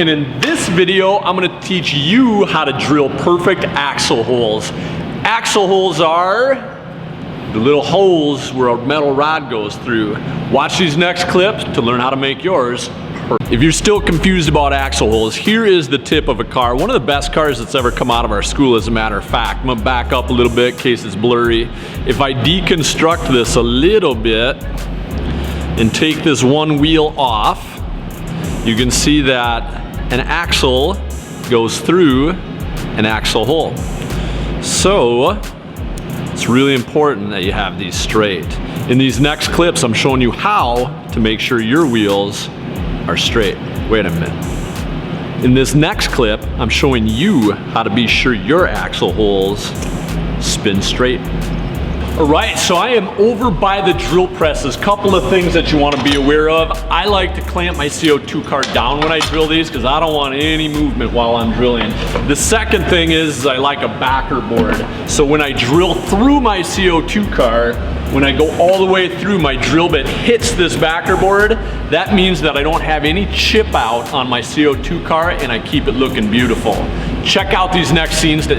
And in this video, I'm gonna teach you how to drill perfect axle holes. Axle holes are the little holes where a metal rod goes through. Watch these next clips to learn how to make yours perfect. If you're still confused about axle holes, here is the tip of a car. One of the best cars that's ever come out of our school, as a matter of fact. I'm gonna back up a little bit in case it's blurry. If I deconstruct this a little bit and take this one wheel off, you can see that an axle goes through an axle hole. So it's really important that you have these straight. In these next clips, I'm showing you how to make sure your wheels are straight. Wait a minute. In this next clip, I'm showing you how to be sure your axle holes spin straight. All right, so I am over by the drill presses. Couple of things that you want to be aware of. I like to clamp my CO2 car down when I drill these because I don't want any movement while I'm drilling. The second thing is I like a backer board. So when I drill through my CO2 car, when I go all the way through, my drill bit hits this backer board. That means that I don't have any chip out on my CO2 car and I keep it looking beautiful. Check out these next scenes to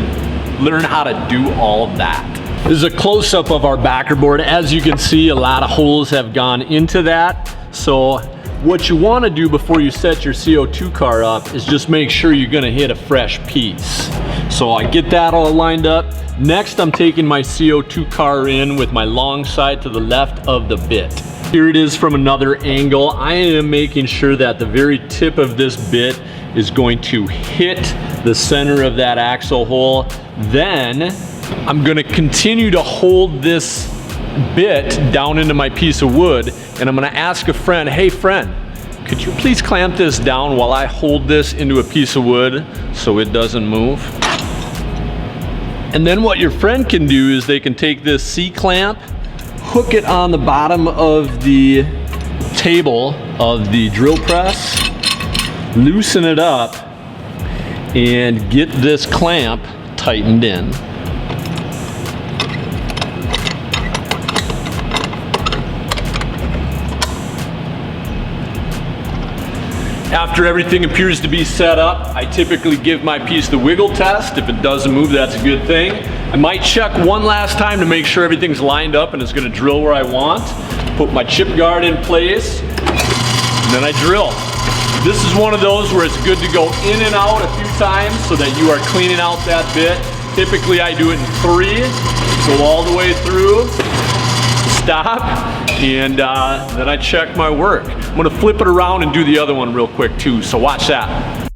learn how to do all of that. This is a close-up of our backer board. As you can see, a lot of holes have gone into that. So what you want to do before you set your CO2 car up is just make sure you're going to hit a fresh piece. So I get that all lined up. Next, I'm taking my CO2 car in with my long side to the left of the bit. Here it is from another angle. I am making sure that the very tip of this bit is going to hit the center of that axle hole. Then I'm gonna continue to hold this bit down into my piece of wood, and I'm gonna ask a friend, hey friend, could you please clamp this down while I hold this into a piece of wood so it doesn't move? And then what your friend can do is they can take this C-clamp, hook it on the bottom of the table of the drill press, loosen it up, and get this clamp tightened in. After everything appears to be set up, I typically give my piece the wiggle test. If it doesn't move, that's a good thing. I might check one last time to make sure everything's lined up and it's gonna drill where I want. Put my chip guard in place, and then I drill. This is one of those where it's good to go in and out a few times so that you are cleaning out that bit. Typically I do it in 3, go all the way through, stop, and then I check my work. I'm gonna flip it around and do the other one real quick too, so watch that.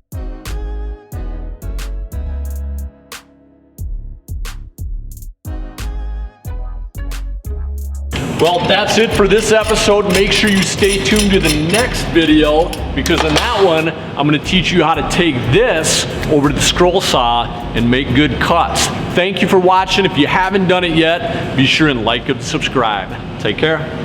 Well, that's it for this episode. Make sure you stay tuned to the next video because in that one, I'm gonna teach you how to take this over to the scroll saw and make good cuts. Thank you for watching. If you haven't done it yet, be sure and like and subscribe. Take care.